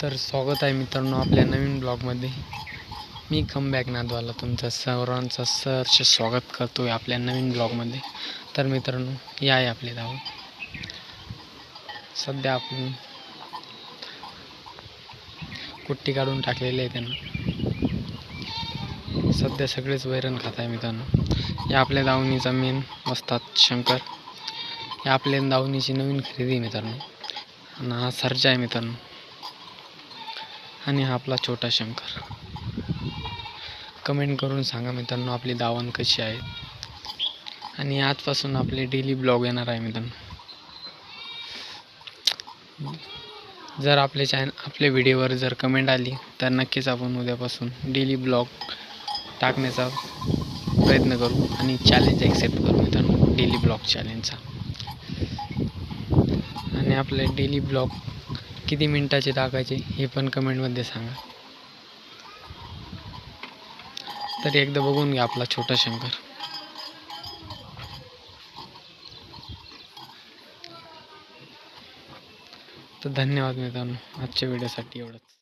तर स्वागत आहे मित्रांनो आपल्या नवीन ब्लॉगमध्ये. मी कमबॅक नादवाला तुमचं सर्वांचं सहर्ष स्वागत करतो आहे आपल्या नवीन ब्लॉगमध्ये. तर मित्रांनो, या आहे आपले धाव. सध्या आपण कुट्टी काढून टाकलेली आहे त्यांना. सध्या सगळेच वैरण खात आहे मित्रांनो. या आपल्या दावणीचा मेन वस्ताद शंकर. या आपल्या दावणीची नवीन खरेदी मित्रांनो. आणि हा सर्जा आहे मित्रांनो. आणि हा आपला छोटा शंकर. कमेंट करून सांगा मित्रांनो आपली दावण कशी आहे. आणि आजपासून आपले डेली ब्लॉग येणार आहे मित्रांनो. जर आपल्या व्हिडिओवर जर कमेंट आली तर नक्कीच आपण उद्यापासून डेली ब्लॉग टाकण्याचा प्रयत्न करू आणि चॅलेंज ॲक्सेप्ट करू मित्रांनो, डेली ब्लॉग चॅलेंजचा. आणि आपले डेली ब्लॉग किती मिनिटाचे टाकायचे हे पण कमेंटमध्ये सांगा. तरी एकदा बघून घ्या आपला छोटा शंकर. तर धन्यवाद मित्रांनो, आजच्या व्हिडिओसाठी एवढंच.